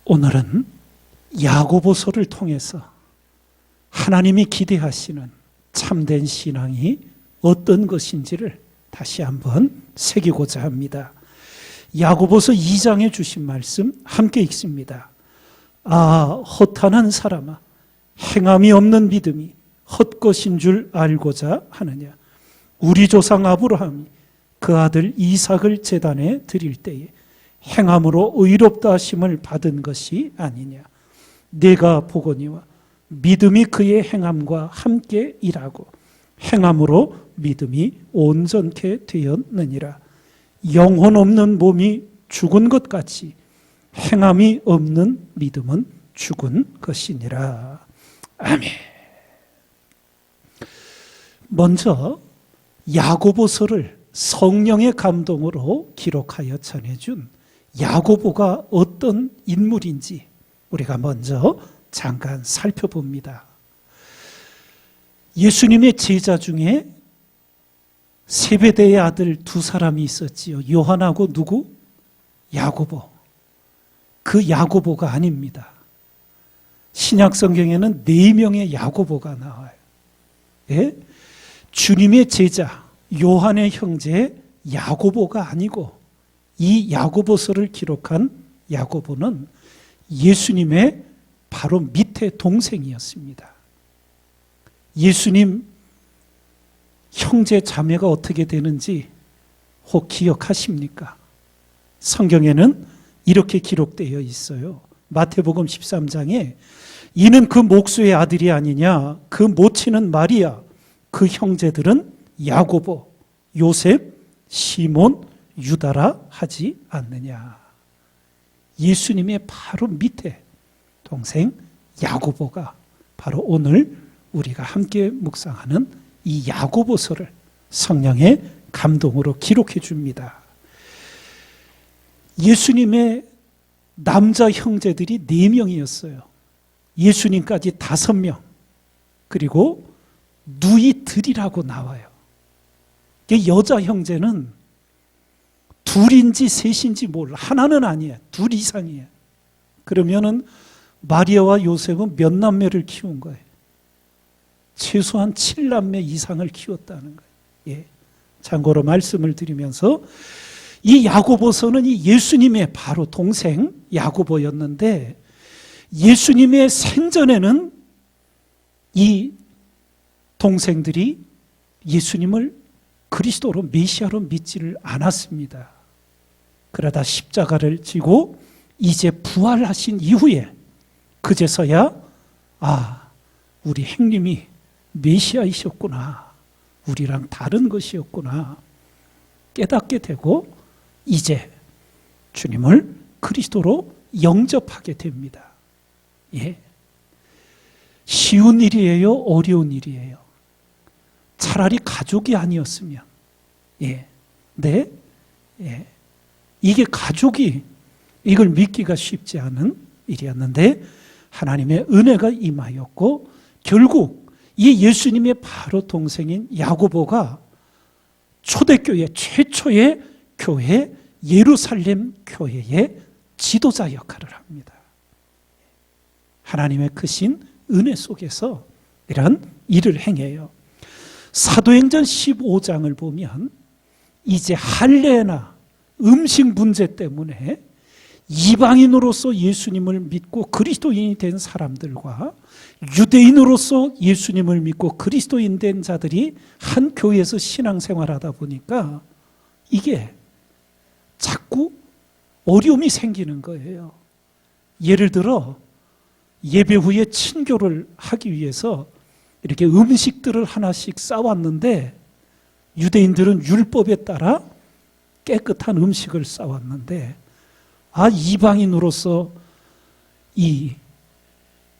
오늘은 야고보서를 통해서 하나님이 기대하시는 참된 신앙이 어떤 것인지를 다시 한번 새기고자 합니다. 야고보서 2장에 주신 말씀 함께 읽습니다. 허탄한 사람아, 행함이 없는 믿음이 헛것인 줄 알고자 하느냐. 우리 조상 아브라함이 그 아들 이삭을 제단에 드릴 때에 행함으로 의롭다 하심을 받은 것이 아니냐. 내가 보거니와 믿음이 그의 행함과 함께 일하고 행함으로 믿음이 온전케 되었느니라. 영혼 없는 몸이 죽은 것 같이 행함이 없는 믿음은 죽은 것이니라. 아멘. 먼저 야고보서를 성령의 감동으로 기록하여 전해준 야고보가 어떤 인물인지 우리가 먼저 잠깐 살펴봅니다. 예수님의 제자 중에 세베대의 아들 두 사람이 있었지요. 요한하고 누구? 야고보. 그 야고보가 아닙니다. 신약 성경에는 4명의 야고보가 나와요. 예? 주님의 제자 요한의 형제 야고보가 아니고 이 야고보서를 기록한 야고보는 예수님의 바로 밑에 동생이었습니다. 예수님 형제 자매가 어떻게 되는지 혹 기억하십니까? 성경에는 이렇게 기록되어 있어요. 마태복음 13장에 이는 그 목수의 아들이 아니냐, 그 모친은 마리아, 그 형제들은 야고보, 요셉, 시몬, 유다라 하지 않느냐. 예수님의 바로 밑에 동생 야고보가 바로 오늘 우리가 함께 묵상하는 이 야고보서를 성령의 감동으로 기록해 줍니다. 예수님의 남자 형제들이 4명이었어요. 예수님까지 5명. 그리고 누이들이라고 나와요. 여자 형제는 둘인지 셋인지 몰라. 하나는 아니에요. 둘 이상이에요. 그러면은 마리아와 요셉은 몇 남매를 키운 거예요? 최소한 7남매 이상을 키웠다는 거예요. 예. 참고로 말씀을 드리면서 이 야고보서는 이 예수님의 바로 동생 야고보였는데 예수님의 생전에는 이 동생들이 예수님을 그리스도로 메시아로 믿지를 않았습니다. 그러다 십자가를 지고 이제 부활하신 이후에 그제서야 우리 행님이 메시아이셨구나, 우리랑 다른 것이었구나 깨닫게 되고 이제 주님을 그리스도로 영접하게 됩니다. 예. 쉬운 일이에요? 어려운 일이에요? 차라리 가족이 아니었으면, 네, 이게 가족이 이걸 믿기가 쉽지 않은 일이었는데 하나님의 은혜가 임하였고 결국 이 예수님의 바로 동생인 야고보가 초대교회 최초의 교회 예루살렘 교회의 지도자 역할을 합니다. 하나님의 크신 은혜 속에서 이런 일을 행해요. 사도행전 15장을 보면 이제 할례나 음식 문제 때문에 이방인으로서 예수님을 믿고 그리스도인이 된 사람들과 유대인으로서 예수님을 믿고 그리스도인 된 자들이 한 교회에서 신앙생활하다 보니까 이게 자꾸 어려움이 생기는 거예요. 예를 들어 예배 후에 친교를 하기 위해서 이렇게 음식들을 하나씩 싸왔는데 유대인들은 율법에 따라 깨끗한 음식을 싸왔는데 이방인으로서 이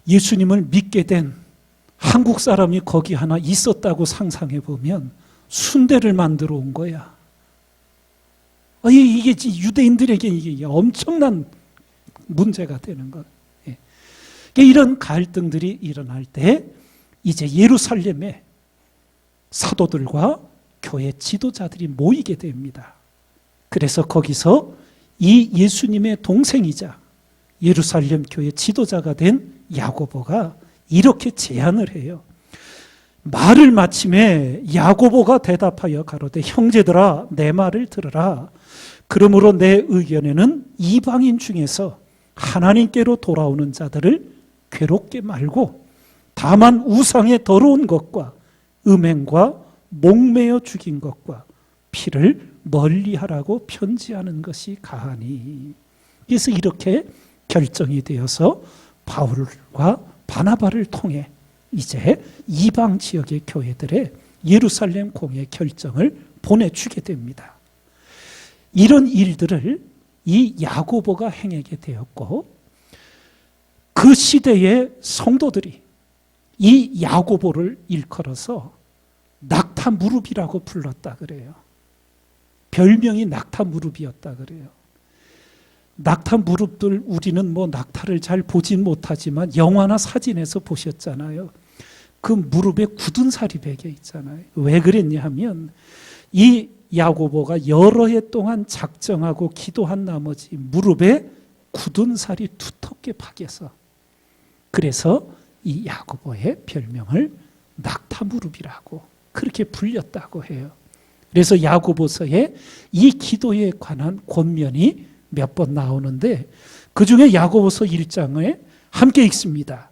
예수님을 믿게 된 한국 사람이 거기 하나 있었다고 상상해 보면 순대를 만들어 온 거야. 이게 유대인들에게 이게 엄청난 문제가 되는 것. 이런 갈등들이 일어날 때 이제 예루살렘에 사도들과 교회 지도자들이 모이게 됩니다. 그래서 거기서 이 예수님의 동생이자 예루살렘 교회 지도자가 된 야고보가 이렇게 제안을 해요. 말을 마침에 야고보가 대답하여 가로되 형제들아 내 말을 들으라. 그러므로 내 의견에는 이방인 중에서 하나님께로 돌아오는 자들을 괴롭게 말고 다만 우상의 더러운 것과 음행과 목매어 죽인 것과 피를 멀리하라고 편지하는 것이 가하니. 그래서 이렇게 결정이 되어서 바울과 바나바를 통해 이제 이방 지역의 교회들의 예루살렘 공회 결정을 보내주게 됩니다. 이런 일들을 이 야고보가 행하게 되었고, 그 시대의 성도들이 이 야고보를 일컬어서 낙타 무릎이라고 불렀다 그래요. 별명이 낙타 무릎이었다 그래요. 낙타 무릎들, 우리는 뭐 낙타를 잘 보진 못하지만 영화나 사진에서 보셨잖아요. 그 무릎에 굳은 살이 배겨 있잖아요. 왜 그랬냐 하면 이 야고보가 여러 해 동안 작정하고 기도한 나머지 무릎에 굳은 살이 두텁게 박여서, 그래서 이 야고보의 별명을 낙타 무릎이라고 그렇게 불렸다고 해요. 그래서 야고보서에 이 기도에 관한 권면이 몇 번 나오는데, 그 중에 야고보서 1장에 함께 읽습니다.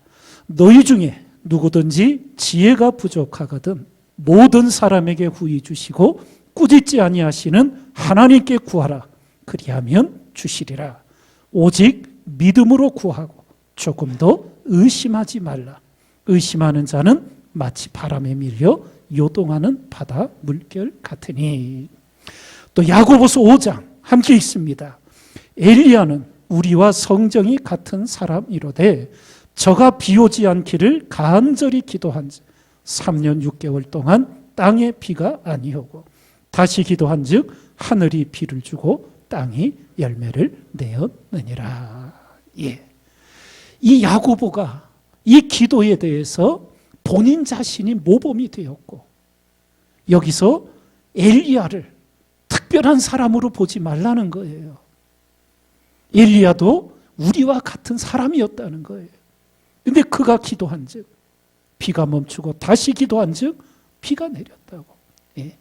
너희 중에 누구든지 지혜가 부족하거든 모든 사람에게 후히 주시고 꾸짖지 아니하시는 하나님께 구하라. 그리하면 주시리라. 오직 믿음으로 구하고 조금도 의심하지 말라. 의심하는 자는 마치 바람에 밀려 요동하는 바다 물결 같으니. 또 야고보서 5장 함께 읽습니다. 엘리야는 우리와 성정이 같은 사람이로되 저가 비 오지 않기를 간절히 기도한즉 3년 6개월 동안 땅에 비가 아니오고 다시 기도한즉 하늘이 비를 주고 땅이 열매를 내었느니라. 예. 이 야고보가 이 기도에 대해서 본인 자신이 모범이 되었고, 여기서 엘리야를 특별한 사람으로 보지 말라는 거예요. 엘리야도 우리와 같은 사람이었다는 거예요. 근데 그가 기도한즉 비가 멈추고 다시 기도한즉 비가 내렸다고. 예.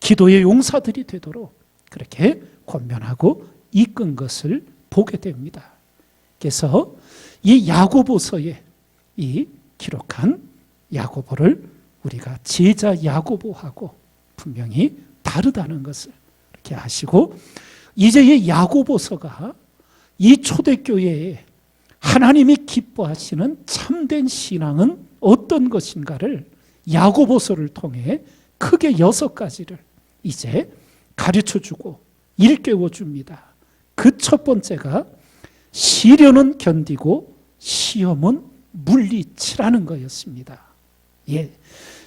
기도의 용사들이 되도록 그렇게 권면하고 이끈 것을 보게 됩니다. 그래서 이 야고보서에 이 기록한 야고보를 우리가 제자 야고보하고 분명히 다르다는 것을 이렇게 아시고, 이제 이 야고보서가 이 초대교회에 하나님이 기뻐하시는 참된 신앙은 어떤 것인가를 야고보서를 통해 크게 6가지를 이제 가르쳐주고 일깨워줍니다. 그 첫 번째가 시련은 견디고 시험은 물리치라는 거였습니다. 예,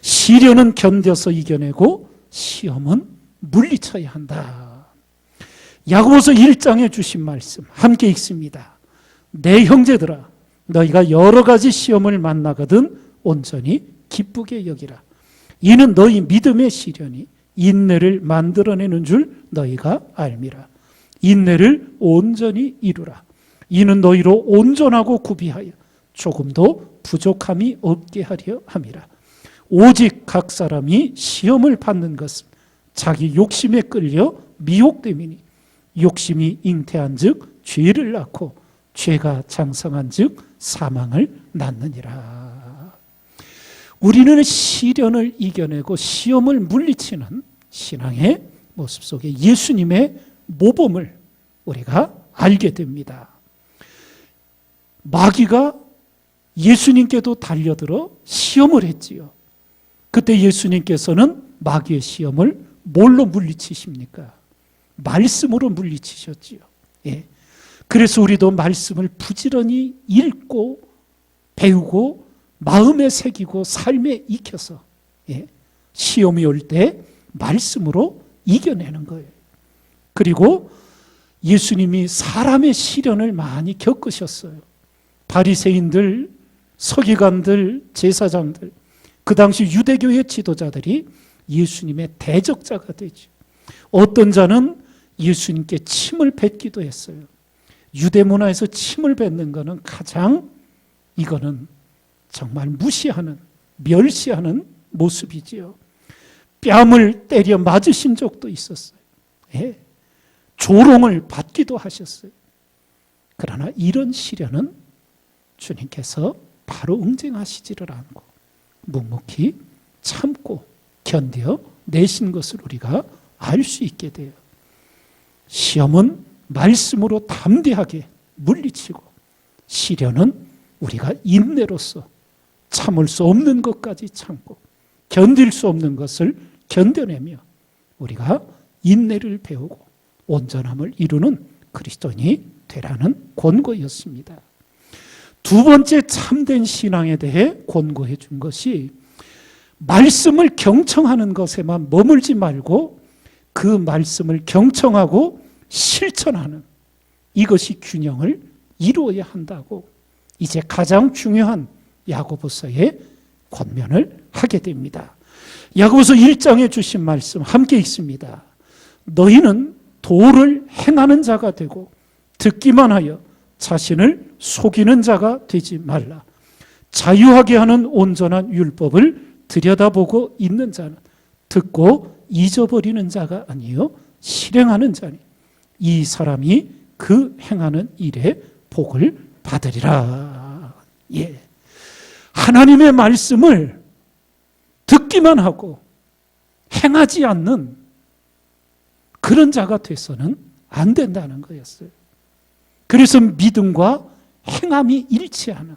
시련은 견뎌서 이겨내고 시험은 물리쳐야 한다. 야고보서 1장에 주신 말씀 함께 읽습니다. 내 형제들아 너희가 여러 가지 시험을 만나거든 온전히 기쁘게 여기라. 이는 너희 믿음의 시련이 인내를 만들어내는 줄 너희가 알미라. 인내를 온전히 이루라. 이는 너희로 온전하고 구비하여 조금도 부족함이 없게 하려 함이라. 오직 각 사람이 시험을 받는 것은 자기 욕심에 끌려 미혹됨이니 욕심이 잉태한즉 죄를 낳고 죄가 장성한즉 사망을 낳느니라. 우리는 시련을 이겨내고 시험을 물리치는 신앙의 모습 속에 예수님의 모범을 우리가 알게 됩니다. 마귀가 예수님께도 달려들어 시험을 했지요. 그때 예수님께서는 마귀의 시험을 뭘로 물리치십니까? 말씀으로 물리치셨지요. 예. 그래서 우리도 말씀을 부지런히 읽고 배우고 마음에 새기고 삶에 익혀서 시험이 올 때 말씀으로 이겨내는 거예요. 그리고 예수님이 사람의 시련을 많이 겪으셨어요. 바리새인들, 서기관들, 제사장들, 그 당시 유대교의 지도자들이 예수님의 대적자가 되죠. 어떤 자는 예수님께 침을 뱉기도 했어요. 유대 문화에서 침을 뱉는 것은 가장 이거는 정말 무시하는, 멸시하는 모습이지요. 뺨을 때려 맞으신 적도 있었어요. 예. 조롱을 받기도 하셨어요. 그러나 이런 시련은 주님께서 바로 응징하시지를 않고 묵묵히 참고 견뎌 내신 것을 우리가 알 수 있게 돼요. 시험은 말씀으로 담대하게 물리치고 시련은 우리가 인내로서 참을 수 없는 것까지 참고 견딜 수 없는 것을 견뎌내며 우리가 인내를 배우고 온전함을 이루는 그리스도인이 되라는 권고였습니다. 두 번째 참된 신앙에 대해 권고해 준 것이 말씀을 경청하는 것에만 머물지 말고 그 말씀을 경청하고 실천하는 이것이 균형을 이루어야 한다고 이제 가장 중요한 야고보서의 권면을 하게 됩니다. 야고보서 1장에 주신 말씀 함께 읽습니다. 너희는 도를 행하는 자가 되고 듣기만 하여 자신을 속이는 자가 되지 말라. 자유하게 하는 온전한 율법을 들여다보고 있는 자는 듣고 잊어버리는 자가 아니요 실행하는 자니 이 사람이 그 행하는 일에 복을 받으리라. 예. 하나님의 말씀을 듣기만 하고 행하지 않는 그런 자가 돼서는 안 된다는 거였어요. 그래서 믿음과 행함이 일치하는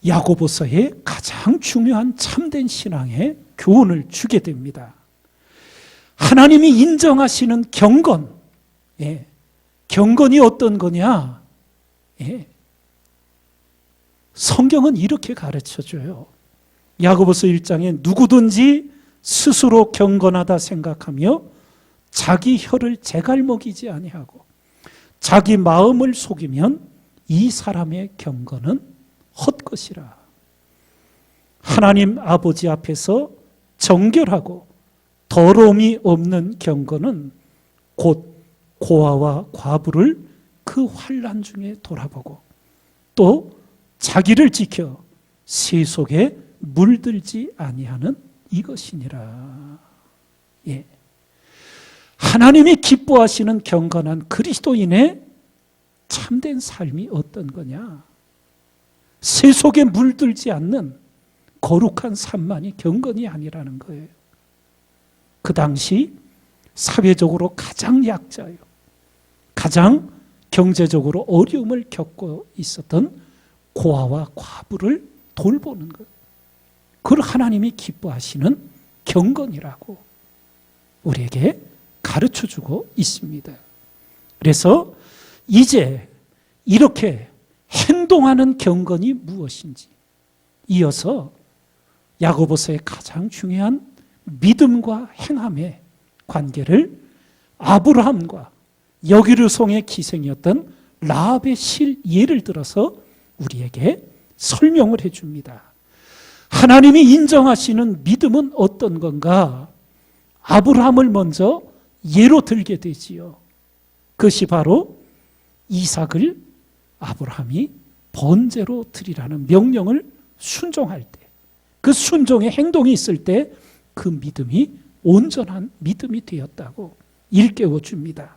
야고보서의 가장 중요한 참된 신앙의 교훈을 주게 됩니다. 하나님이 인정하시는 경건, 경건이 어떤 거냐? 성경은 이렇게 가르쳐줘요. 야고보서 1장에 누구든지 스스로 경건하다 생각하며 자기 혀를 제갈먹이지 아니하고 자기 마음을 속이면 이 사람의 경건은 헛것이라. 하나님 아버지 앞에서 정결하고 더러움이 없는 경건은 곧 고아와 과부를 그 환난 중에 돌아보고 또 자기를 지켜 세속에 물들지 아니하는 이것이니라. 예. 하나님이 기뻐하시는 경건한 그리스도인의 참된 삶이 어떤 거냐? 세속에 물들지 않는 거룩한 삶만이 경건이 아니라는 거예요. 그 당시 사회적으로 가장 약자요, 가장 경제적으로 어려움을 겪고 있었던 고아와 과부를 돌보는 것, 그걸 하나님이 기뻐하시는 경건이라고 우리에게 가르쳐주고 있습니다. 그래서 이제 이렇게 행동하는 경건이 무엇인지 이어서 야고보서의 가장 중요한 믿음과 행함의 관계를 아브라함과 여기르송의 기생이었던 라합의 실예를 들어서 우리에게 설명을 해줍니다. 하나님이 인정하시는 믿음은 어떤 건가? 아브라함을 먼저 예로 들게 되지요. 그것이 바로 이삭을 아브라함이 번제로 드리라는 명령을 순종할 때, 그 순종의 행동이 있을 때 그 믿음이 온전한 믿음이 되었다고 일깨워 줍니다.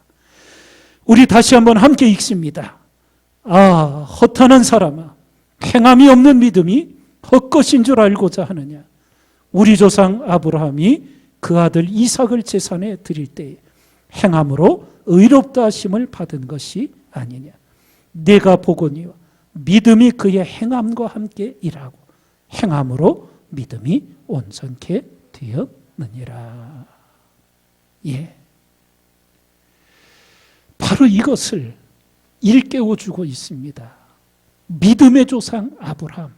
우리 다시 한번 함께 읽습니다. 아, 허탄한 사람아, 행함이 없는 믿음이 헛것인 줄 알고자 하느냐? 우리 조상 아브라함이 그 아들 이삭을 제사에 드릴 때 행함으로 의롭다 하심을 받은 것이 아니냐? 내가 보거니와 믿음이 그의 행함과 함께 일하고 행함으로 믿음이 온전케 되었느니라. 예. 바로 이것을 일깨워 주고 있습니다. 믿음의 조상 아브라함.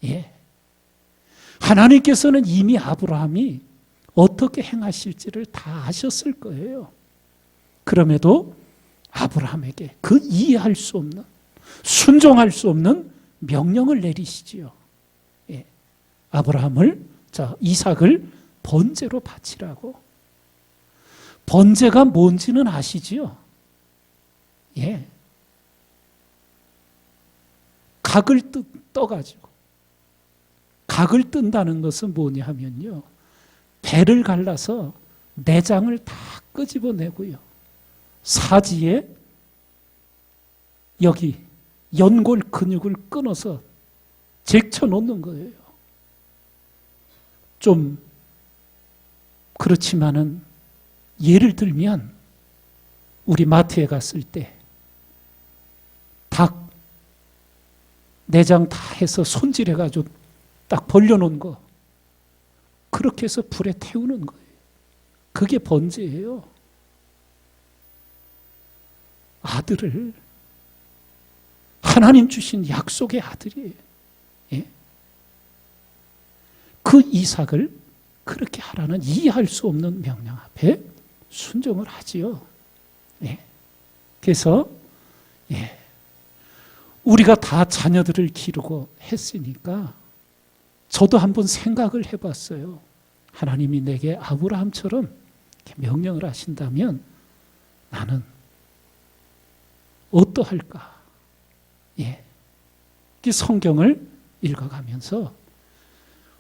예. 하나님께서는 이미 아브라함이 어떻게 행하실지를 다 아셨을 거예요. 그럼에도 아브라함에게 그 이해할 수 없는, 순종할 수 없는 명령을 내리시지요. 예. 이삭을 번제로 바치라고. 번제가 뭔지는 아시지요? 예. 각을 떠가지고. 각을 뜬다는 것은 뭐냐 하면요. 배를 갈라서 내장을 다 끄집어내고요. 사지에 여기 연골 근육을 끊어서 제쳐놓는 거예요. 좀 그렇지만은 예를 들면 우리 마트에 갔을 때 닭 내장 다 해서 손질해가지고 딱 벌려놓은 거 그렇게 해서 불에 태우는 거예요. 그게 번제예요. 아들을 하나님 주신 약속의 아들이에요. 예? 그 이삭을 그렇게 하라는 이해할 수 없는 명령 앞에 순종을 하지요. 예. 그래서 예. 우리가 다 자녀들을 기르고 했으니까 저도 한번 생각을 해봤어요. 하나님이 내게 아브라함처럼 명령을 하신다면 나는 어떠할까? 예. 성경을 읽어가면서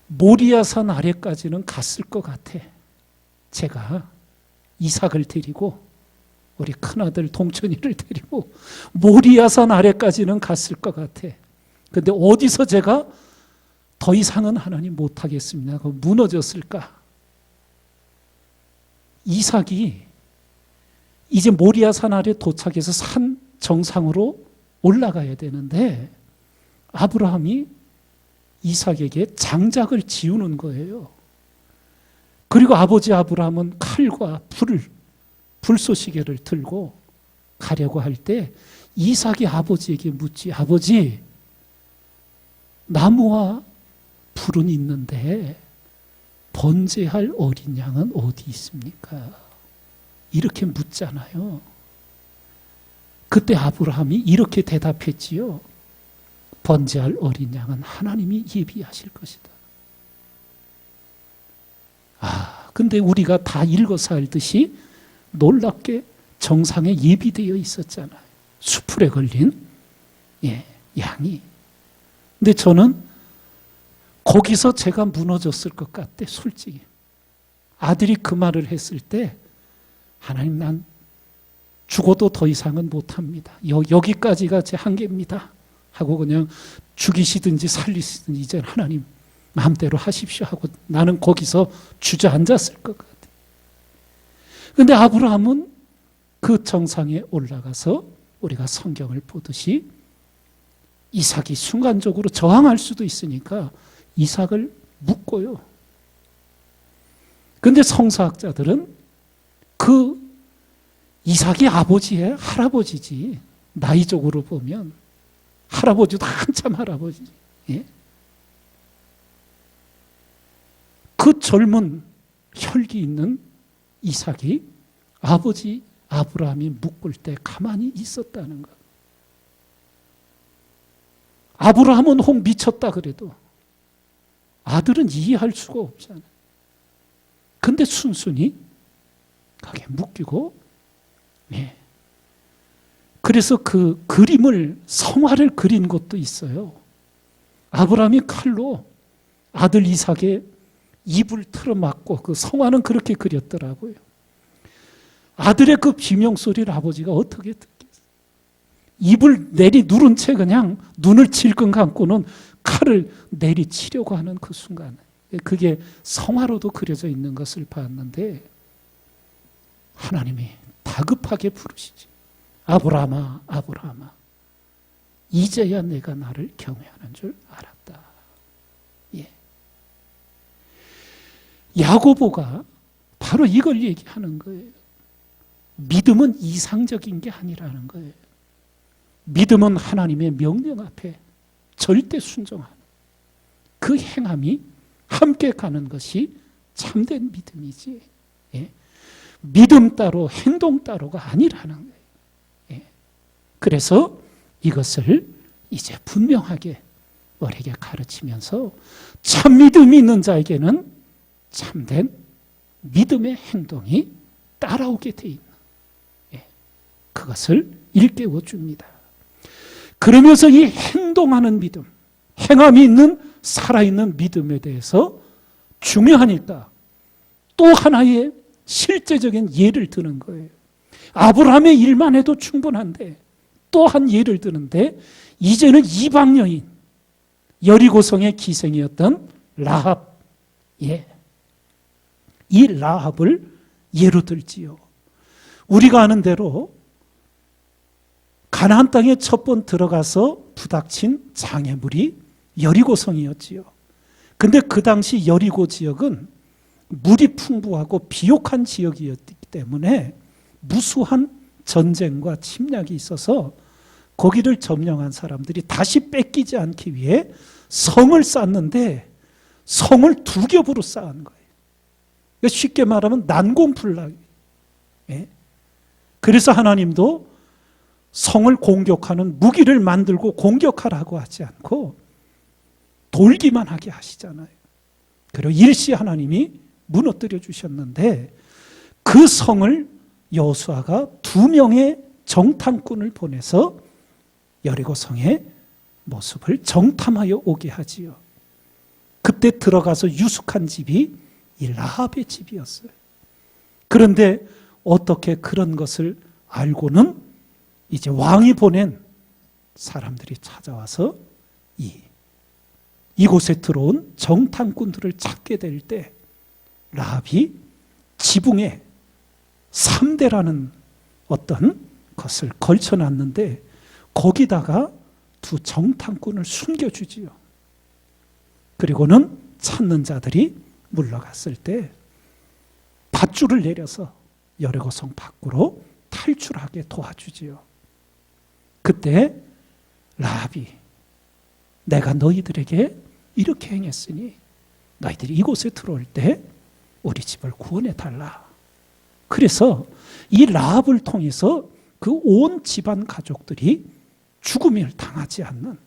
모리아산 아래까지는 갔을 것 같아. 제가 이삭을 데리고 우리 큰아들 동천이를 데리고 모리아산 아래까지는 갔을 것 같아. 근데 어디서 제가 더 이상은 하나님 못하겠습니다. 무너졌을까? 이삭이 이제 모리아산 아래 도착해서 산 정상으로 올라가야 되는데 아브라함이 이삭에게 장작을 지우는 거예요. 그리고 아버지 아브라함은 칼과 불쏘시개를 들고 가려고 할 때 이삭이 아버지에게 묻지. 아버지, 나무와 불은 있는데 번제할 어린 양은 어디 있습니까? 이렇게 묻잖아요. 그때 아브라함이 이렇게 대답했지요. 번제할 어린 양은 하나님이 예비하실 것이다. 근데 우리가 다 읽어서 알듯이 놀랍게 정상에 예비되어 있었잖아요. 수풀에 걸린 양이. 근데 저는 거기서 제가 무너졌을 것 같아, 솔직히. 아들이 그 말을 했을 때 하나님, 난 죽어도 더 이상은 못합니다. 여기까지가 제 한계입니다. 하고 그냥 죽이시든지 살리시든지 이제 하나님 마음대로 하십시오 하고 나는 거기서 주저앉았을 것 같아요. 그런데 아브라함은 그 정상에 올라가서 우리가 성경을 보듯이 이삭이 순간적으로 저항할 수도 있으니까 이삭을 묶고요. 그런데 성서학자들은 그 이삭이 아버지의 할아버지지, 나이적으로 보면 할아버지도 한참 할아버지지. 예? 그 젊은 혈기 있는 이삭이 아버지 아브라함이 묶을 때 가만히 있었다는 것. 아브라함은 혹 미쳤다 그래도 아들은 이해할 수가 없잖아요. 근데 순순히 가게 묶이고, 예. 그래서 그 그림을, 성화를 그린 것도 있어요. 아브라함이 칼로 아들 이삭의 입을 틀어막고, 그 성화는 그렇게 그렸더라고요. 아들의 그 비명소리를 아버지가 어떻게 듣겠어요? 입을 내리 누른 채 그냥 눈을 질끈 감고는 칼을 내리치려고 하는 그 순간, 그게 성화로도 그려져 있는 것을 봤는데 하나님이 다급하게 부르시지. 아브라함아, 아브라함아, 이제야 내가 나를 경외하는 줄 알았다. 예. 야고보가 바로 이걸 얘기하는 거예요. 믿음은 이상적인 게 아니라는 거예요. 믿음은 하나님의 명령 앞에 절대 순종하는 그 행함이 함께 가는 것이 참된 믿음이지. 예. 믿음 따로 행동 따로가 아니라는 거예요. 예. 그래서 이것을 이제 분명하게 우리에게 가르치면서 참 믿음이 있는 자에게는 참된 믿음의 행동이 따라오게 돼 있는, 그것을 일깨워 줍니다. 그러면서 이 행동하는 믿음, 행함이 있는 살아있는 믿음에 대해서 중요하니까 또 하나의 실제적인 예를 드는 거예요. 아브라함의 일만 해도 충분한데 또 한 예를 드는데, 이제는 이방 여인, 여리고성의 기생이었던 라합, 이 라합을 예로 들지요. 우리가 아는 대로 가나안 땅에 첫 번 들어가서 부닥친 장애물이 여리고성이었지요. 근데 그 당시 여리고 지역은 물이 풍부하고 비옥한 지역이었기 때문에 무수한 전쟁과 침략이 있어서 거기를 점령한 사람들이 다시 뺏기지 않기 위해 성을 쌓는데 성을 두 겹으로 쌓은 거예요. 쉽게 말하면 난공불락. 그래서 하나님도 성을 공격하는 무기를 만들고 공격하라고 하지 않고 돌기만 하게 하시잖아요. 그리고 일시 하나님이 무너뜨려 주셨는데, 그 성을 여호수아가 2명의 정탐꾼을 보내서 여리고 성의 모습을 정탐하여 오게 하지요. 그때 들어가서 유숙한 집이 이 라합의 집이었어요. 그런데 어떻게 그런 것을 알고는 이제 왕이 보낸 사람들이 찾아와서 이곳에 들어온 정탐꾼들을 찾게 될 때 라합이 지붕에 3대라는 어떤 것을 걸쳐놨는데 거기다가 두 정탐꾼을 숨겨주지요. 그리고는 찾는 자들이 물러갔을 때 밧줄을 내려서 여리고성 밖으로 탈출하게 도와주지요. 그때 라합이 내가 너희들에게 이렇게 행했으니 너희들이 이곳에 들어올 때 우리 집을 구원해 달라. 그래서 이 라합을 통해서 그 온 집안 가족들이 죽음을 당하지 않는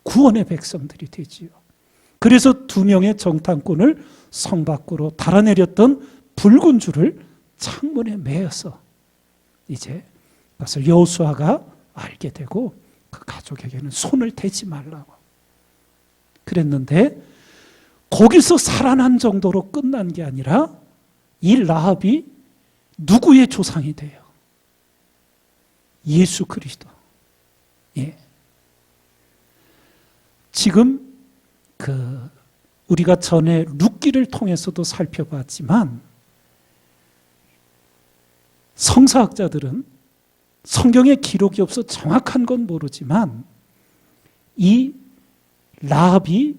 구원의 백성들이 되지요. 그래서 2명의 정탐꾼을 성 밖으로 달아내렸던 붉은 줄을 창문에 매어서 이제 그것을 여호수아가 알게 되고 그 가족에게는 손을 대지 말라고 그랬는데, 거기서 살아난 정도로 끝난 게 아니라 이 라합이 누구의 조상이 돼요? 예수 그리스도. 지금 우리가 전에 룻기를 통해서도 살펴봤지만 성사학자들은 성경에 기록이 없어 정확한 건 모르지만 이 라합이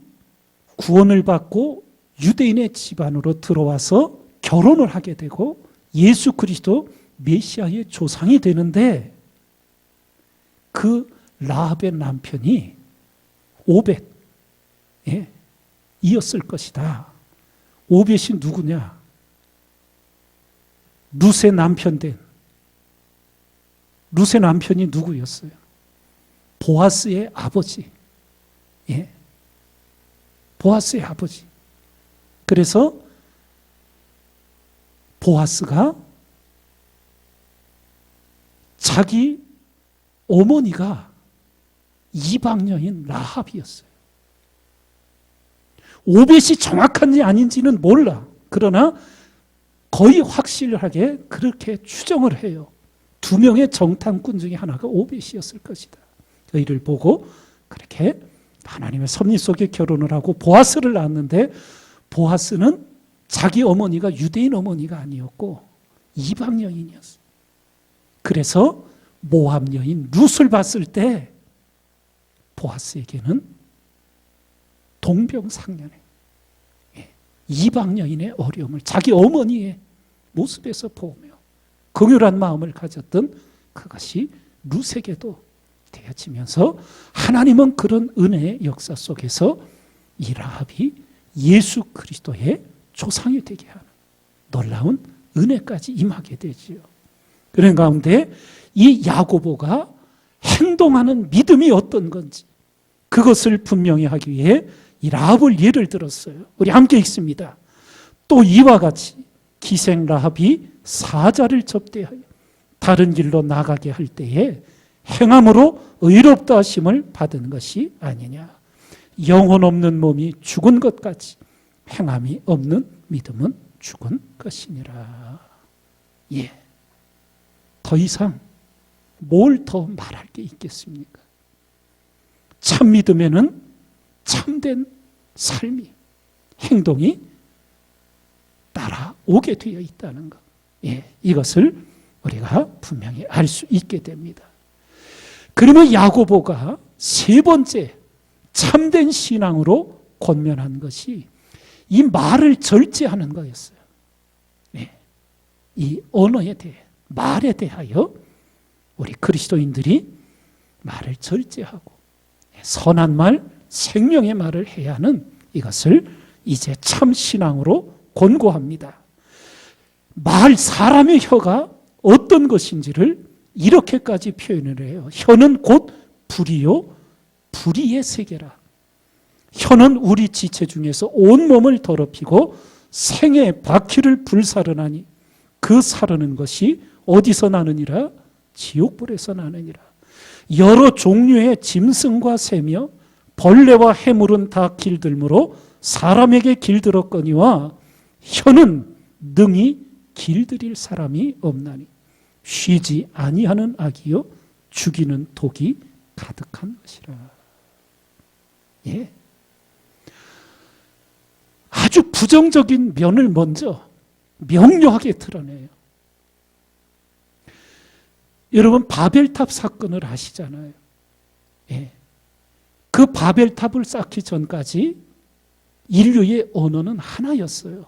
구원을 받고 유대인의 집안으로 들어와서 결혼을 하게 되고 예수 그리스도 메시아의 조상이 되는데, 그 라합의 남편이 오벳, 이었을 것이다. 오벳이 누구냐? 룻의 남편 된, 룻의 남편이 누구였어요? 보아스의 아버지. 보아스의 아버지. 그래서 보아스가 자기 어머니가 이방 여인 라합이었어요. 오벳이 정확한지 아닌지는 몰라. 그러나 거의 확실하게 그렇게 추정을 해요. 2명의 정탐꾼 중에 하나가 오벳이었을 것이다. 이를 보고 그렇게 하나님의 섭리 속에 결혼을 하고 보아스를 낳았는데, 보아스는 자기 어머니가 유대인 어머니가 아니었고 이방 여인이었어요. 그래서 모압 여인 룻을 봤을 때 보아스에게는 동병상련의 이방 여인의 어려움을 자기 어머니의 모습에서 보며 긍휼한 마음을 가졌던 그것이 룻에게도 되어지면서, 하나님은 그런 은혜의 역사 속에서 이 라합이 예수 그리스도의 조상이 되게 하는 놀라운 은혜까지 임하게 되지요. 그런 가운데 이 야고보가 행동하는 믿음이 어떤 건지 그것을 분명히 하기 위해 이 라합을 예를 들었어요. 우리 함께 읽습니다. 또 이와 같이 기생 라합이 사자를 접대하여 다른 길로 나가게 할 때에 행함으로 의롭다 하심을 받은 것이 아니냐. 영혼 없는 몸이 죽은 것 같이 행함이 없는 믿음은 죽은 것이니라. 예. 더 이상 뭘 더 말할 게 있겠습니까? 참 믿음에는 참된 삶이, 행동이 따라오게 되어 있다는 것. 예, 이것을 우리가 분명히 알 수 있게 됩니다. 그러면 야고보가 세 번째 참된 신앙으로 권면한 것이 이 말을 절제하는 거였어요. 예, 이 언어에 대해, 말에 대하여 우리 그리스도인들이 말을 절제하고 선한 말, 생명의 말을 해야 하는 이것을 이제 참 신앙으로 권고합니다. 사람의 혀가 어떤 것인지를 이렇게까지 표현을 해요. 혀는 곧 불이요, 불의의 세계라. 혀는 우리 지체 중에서 온몸을 더럽히고 생의 바퀴를 불사르나니 그 사르는 것이 어디서 나느니라? 지옥불에서 나느니라. 여러 종류의 짐승과 새며 벌레와 해물은 다 길들므로 사람에게 길들었거니와 혀는 능히 길들일 사람이 없나니 쉬지 아니하는 악이요 죽이는 독이 가득한 것이라. 예. 아주 부정적인 면을 먼저 명료하게 드러내요. 여러분 바벨탑 사건을 아시잖아요. 예. 그 바벨탑을 쌓기 전까지 인류의 언어는 하나였어요.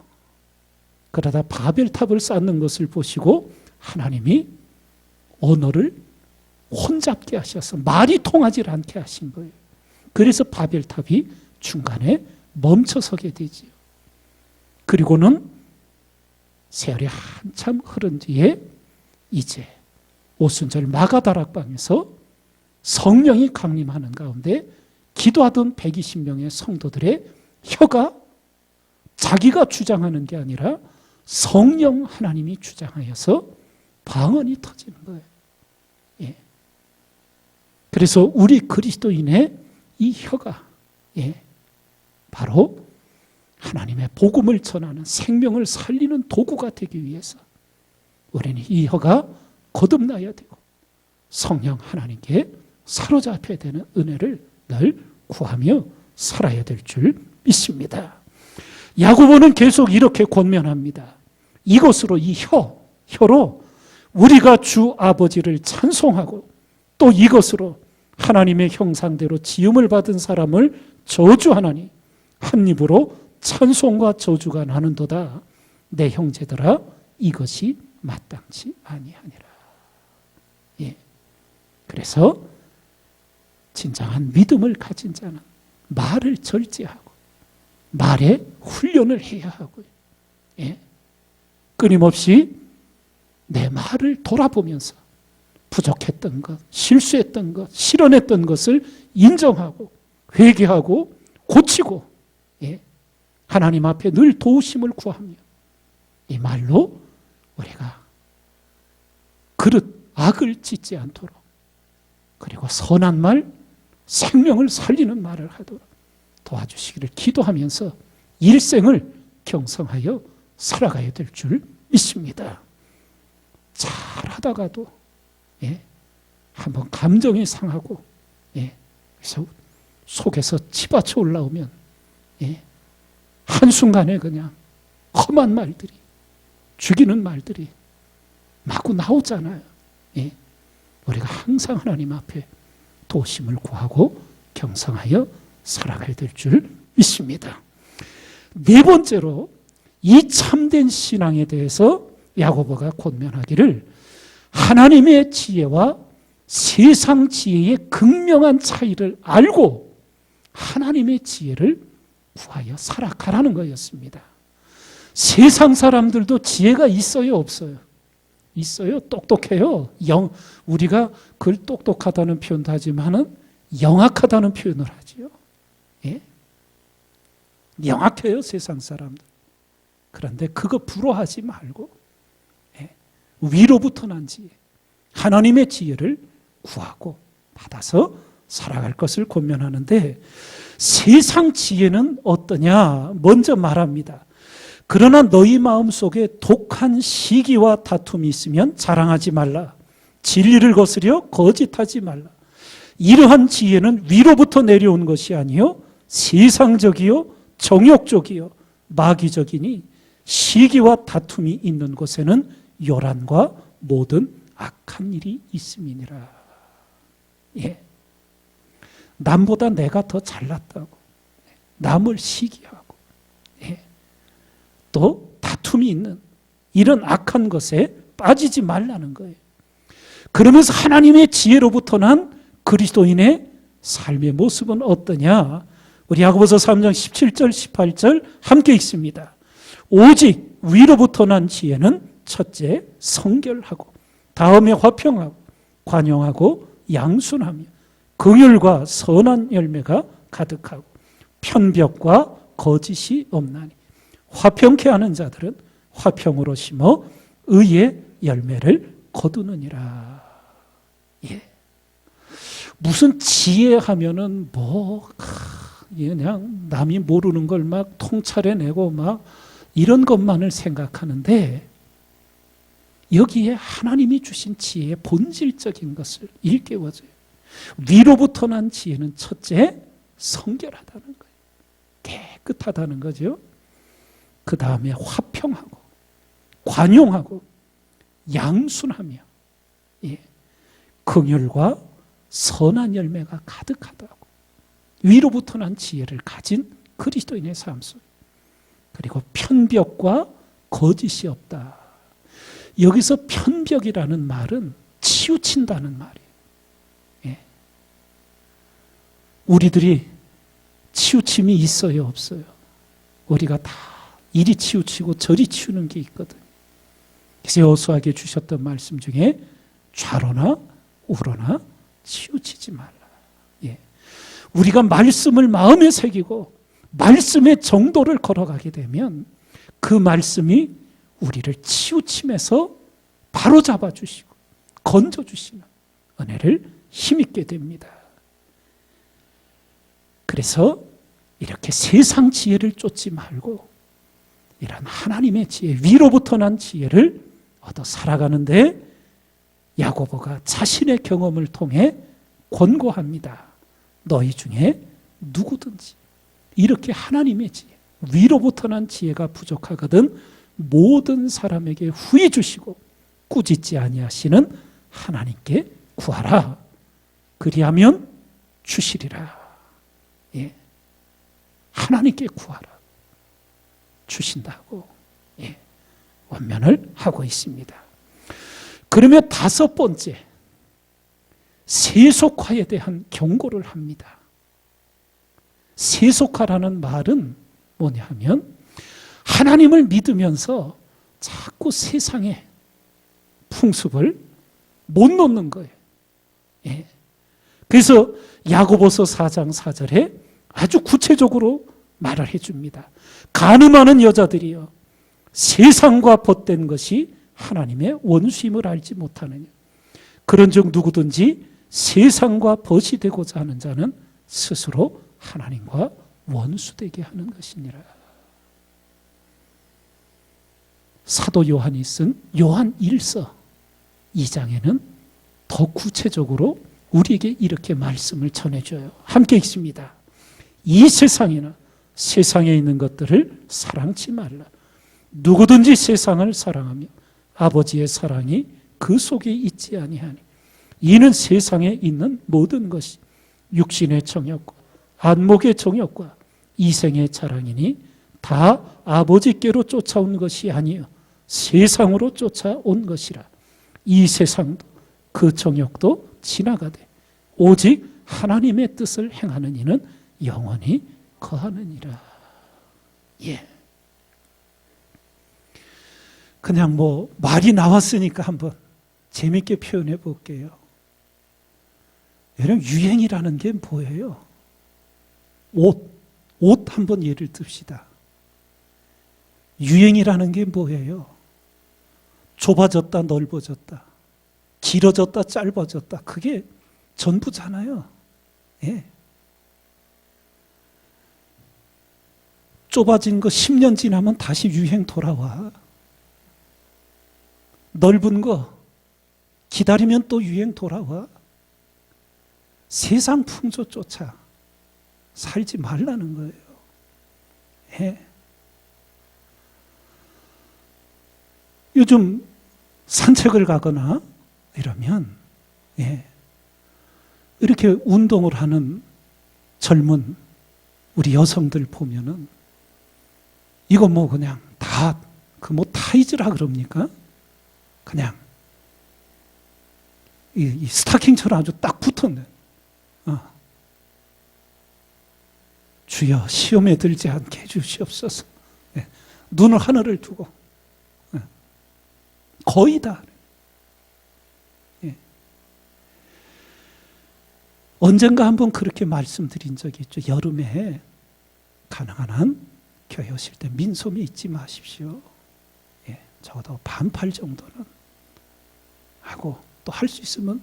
그러다 바벨탑을 쌓는 것을 보시고 하나님이 언어를 혼잡게 하셔서 말이 통하지 않게 하신 거예요. 그래서 바벨탑이 중간에 멈춰서게 되지요. 그리고는 세월이 한참 흐른 뒤에 이제 오순절 마가다락방에서 성령이 강림하는 가운데 기도하던 120명의 성도들의 혀가 자기가 주장하는 게 아니라 성령 하나님이 주장하여서 방언이 터지는 거예요. 예. 그래서 우리 그리스도인의 이 혀가 바로 하나님의 복음을 전하는 생명을 살리는 도구가 되기 위해서 우리는 이 혀가 거듭나야 되고 성령 하나님께 사로잡혀야 되는 은혜를 늘 구하며 살아야 될 줄 믿습니다. 야고보는 계속 이렇게 권면합니다. 이것으로 이 혀로 우리가 주 아버지를 찬송하고 또 이것으로 하나님의 형상대로 지음을 받은 사람을 저주하나니 한 입으로 찬송과 저주가 나는도다. 내 형제들아 이것이 마땅치 아니하니라. 예. 그래서 진정한 믿음을 가진 자는 말을 절제하고 말에 훈련을 해야 하고요. 예. 끊임없이 내 말을 돌아보면서 부족했던 것, 실수했던 것, 실언했던 것을 인정하고 회개하고 고치고 하나님 앞에 늘 도우심을 구하며 이 말로 우리가 그릇 악을 짓지 않도록 그리고 선한 말, 생명을 살리는 말을 하도록 도와주시기를 기도하면서 일생을 경성하여 살아가야 될 줄 믿습니다. 잘하다가도 한번 감정이 상하고 그래서 속에서 치받쳐 올라오면 한순간에 그냥 험한 말들이 죽이는 말들이 마구 나오잖아요. 우리가 항상 하나님 앞에 도심을 구하고 경성하여 살아가야 될 줄 믿습니다. 네 번째로 이 참된 신앙에 대해서 야고보가 권면하기를 하나님의 지혜와 세상 지혜의 극명한 차이를 알고 하나님의 지혜를 구하여 살아가라는 거였습니다. 세상 사람들도 지혜가 있어요, 없어요? 있어요. 똑똑해요. 우리가 그걸 똑똑하다는 표현도 하지만은 영악하다는 표현을 하지요. 예? 영악해요, 세상 사람들. 그런데 그거 부러워하지 말고 위로부터 난 지혜, 하나님의 지혜를 구하고 받아서 살아갈 것을 권면하는데, 세상 지혜는 어떠냐? 먼저 말합니다. 그러나 너희 마음속에 독한 시기와 다툼이 있으면 자랑하지 말라. 진리를 거스려 거짓하지 말라. 이러한 지혜는 위로부터 내려온 것이 아니요 세상적이요 정욕적이요 마귀적이니 시기와 다툼이 있는 곳에는 요란과 모든 악한 일이 있음이니라. 예. 남보다 내가 더 잘났다고, 남을 시기하고, 예. 또 다툼이 있는 이런 악한 것에 빠지지 말라는 거예요. 그러면서 하나님의 지혜로부터 난 그리스도인의 삶의 모습은 어떠냐? 우리 야고보서 3장 17절 18절 함께 읽습니다. 오직 위로부터 난 지혜는 첫째 성결하고, 다음에 화평하고, 관용하고, 양순하며, 긍휼과 선한 열매가 가득하고, 편벽과 거짓이 없나니, 화평케 하는 자들은 화평으로 심어 의의 열매를 거두느니라. 예. 무슨 지혜하면은 그냥 남이 모르는 걸 막 통찰해내고 막 이런 것만을 생각하는데, 여기에 하나님이 주신 지혜의 본질적인 것을 일깨워줘요. 위로부터 난 지혜는 첫째 성결하다는 거예요. 깨끗하다는 거죠. 그 다음에 화평하고, 관용하고, 양순하며, 예, 긍휼과 선한 열매가 가득하다고. 위로부터 난 지혜를 가진 그리스도인의 삶 속. 그리고 편벽과 거짓이 없다. 여기서 편벽이라는 말은 치우친다는 말이에요. 예. 우리들이 치우침이 있어요, 없어요? 우리가 다 이리 치우치고 저리 치우는 게 있거든요. 그래서 여호수아에게 주셨던 말씀 중에 좌로나 우로나 치우치지 말라. 예. 우리가 말씀을 마음에 새기고 말씀의 정도를 걸어가게 되면 그 말씀이 우리를 치우침에서 바로 잡아주시고 건져주시는 은혜를 힘있게 됩니다. 그래서 이렇게 세상 지혜를 쫓지 말고 이런 하나님의 지혜, 위로부터 난 지혜를 얻어 살아가는데 야고보가 자신의 경험을 통해 권고합니다. 너희 중에 누구든지 이렇게 하나님의 지혜, 위로부터 난 지혜가 부족하거든 모든 사람에게 후히 주시고 꾸짖지 아니하시는 하나님께 구하라. 그리하면 주시리라. 예. 하나님께 구하라. 주신다고, 예, 원면을 하고 있습니다. 그러면 다섯 번째, 세속화에 대한 경고를 합니다. 세속화라는 말은 뭐냐 하면 하나님을 믿으면서 자꾸 세상의 풍습을 못 놓는 거예요. 예. 그래서 야고보서 4장 4절에 아주 구체적으로 말을 해줍니다. 간음하는 여자들이여 세상과 벗된 것이 하나님의 원수임을 알지 못하느냐. 그런즉 누구든지 세상과 벗이 되고자 하는 자는 스스로 하나님과 원수되게 하는 것이니라. 사도 요한이 쓴 요한 1서 2장에는 더 구체적으로 우리에게 이렇게 말씀을 전해줘요. 함께 읽습니다. 이 세상에는 세상에 있는 것들을 사랑치 말라. 누구든지 세상을 사랑하며 아버지의 사랑이 그 속에 있지 아니하니 이는 세상에 있는 모든 것이 육신의 정욕과 안목의 정욕과 이생의 자랑이니 다 아버지께로 쫓아온 것이 아니요 세상으로 쫓아온 것이라. 이 세상도 그 정욕도 지나가되 오직 하나님의 뜻을 행하는 이는 영원히 거하느니라. 예. 그냥 말이 나왔으니까 한번 재밌게 표현해 볼게요. 여러분, 유행이라는 게 뭐예요? 옷 한번 예를 듭시다. 유행이라는 게 뭐예요? 좁아졌다 넓어졌다, 길어졌다 짧아졌다, 그게 전부잖아요. 예. 좁아진 거 10년 지나면 다시 유행 돌아와. 넓은 거 기다리면 또 유행 돌아와. 세상 풍조 쫓아 살지 말라는 거예요. 예. 요즘 산책을 가거나 이러면 이렇게 운동을 하는 젊은 우리 여성들 보면은 이거 뭐 그냥 다 그 뭐 타이즈라 그럽니까? 그냥 이 스타킹처럼 아주 딱 붙었네. 주여 시험에 들지 않게 해주시옵소서. 눈을 하늘을 두고 거의 다. 언젠가 한번 그렇게 말씀드린 적이 있죠. 여름에 가능한 한 교회 오실 때 민소매 잊지 마십시오. 적어도 반팔 정도는 하고, 또 할 수 있으면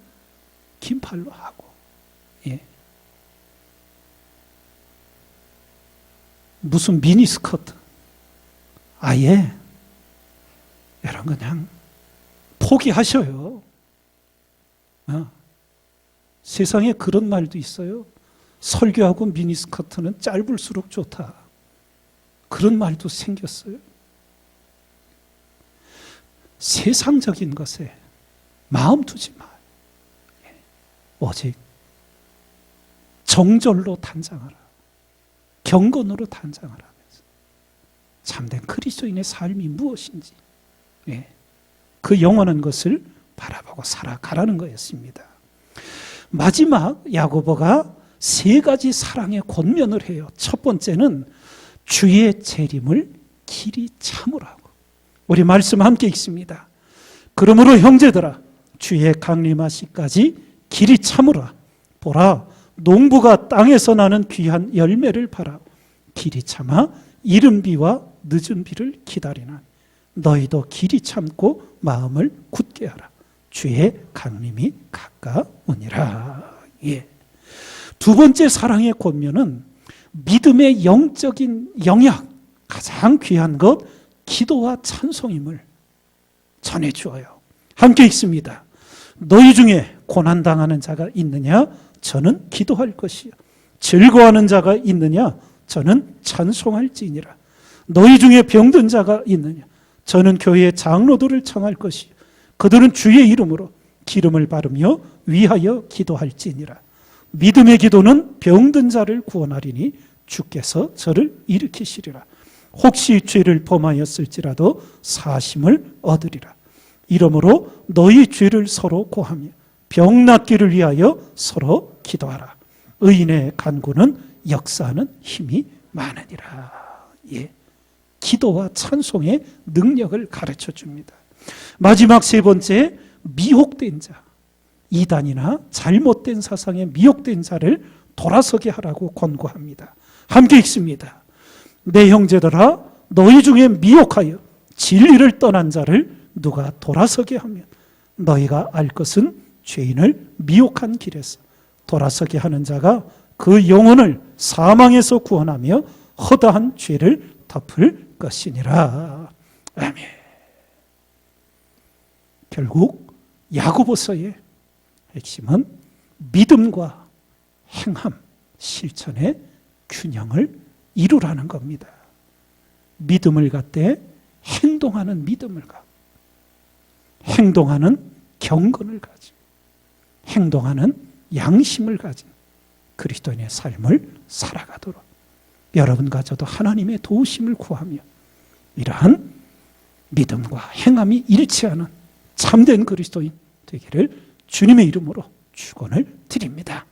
긴 팔로 하고. 무슨 미니스커트, 아예 이런 거 그냥 포기하셔요. 세상에 그런 말도 있어요. 설교하고 미니스커트는 짧을수록 좋다. 그런 말도 생겼어요. 세상적인 것에 마음 두지 마. 오직 정절로 단장하라. 경건으로 단장하라. 참된 그리스도인의 삶이 무엇인지 그 영원한 것을 바라보고 살아가라는 거였습니다. 마지막 야고보가 3가지 사랑의 권면을 해요. 첫 번째는 주의 재림을 길이 참으라고. 우리 말씀 함께 읽습니다. 그러므로 형제들아 주의 강림하시까지 길이 참으라. 보라 농부가 땅에서 나는 귀한 열매를 바라 길이 참아 이른 비와 늦은 비를 기다리나 너희도 길이 참고 마음을 굳게 하라. 주의 강림이 가까우니라. 두 번째 사랑의 권면은 믿음의 영적인 영역, 가장 귀한 것 기도와 찬송임을 전해주어요. 함께 읽습니다. 너희 중에 고난당하는 자가 있느냐? 저는 기도할 것이요. 즐거워하는 자가 있느냐? 저는 찬송할지니라. 너희 중에 병든 자가 있느냐? 저는 교회의 장로들을 청할 것이요. 그들은 주의 이름으로 기름을 바르며 위하여 기도할지니라. 믿음의 기도는 병든 자를 구원하리니 주께서 저를 일으키시리라. 혹시 죄를 범하였을지라도 사심을 얻으리라. 이러므로 너희 죄를 서로 고하며 병 낫기를 위하여 서로 기도하라. 의인의 간구는 역사하는 힘이 많으니라. 기도와 찬송의 능력을 가르쳐 줍니다. 마지막 3번째, 미혹된 자, 이단이나 잘못된 사상에 미혹된 자를 돌아서게 하라고 권고합니다. 함께 읽습니다. 내 형제들아 너희 중에 미혹하여 진리를 떠난 자를 누가 돌아서게 하면 너희가 알 것은 죄인을 미혹한 길에서 돌아서게 하는 자가 그 영혼을 사망에서 구원하며 허다한 죄를 덮을 것이니라. 아멘. 결국 야고보서의 핵심은 믿음과 행함, 실천의 균형을 이루라는 겁니다. 믿음을 갖되 행동하는 믿음을 갖고, 행동하는 경건을 가지고, 행동하는 양심을 가진 그리스도인의 삶을 살아가도록 여러분과 저도 하나님의 도우심을 구하며 이러한 믿음과 행함이 일치하는 참된 그리스도인 되기를 주님의 이름으로 축원을 드립니다.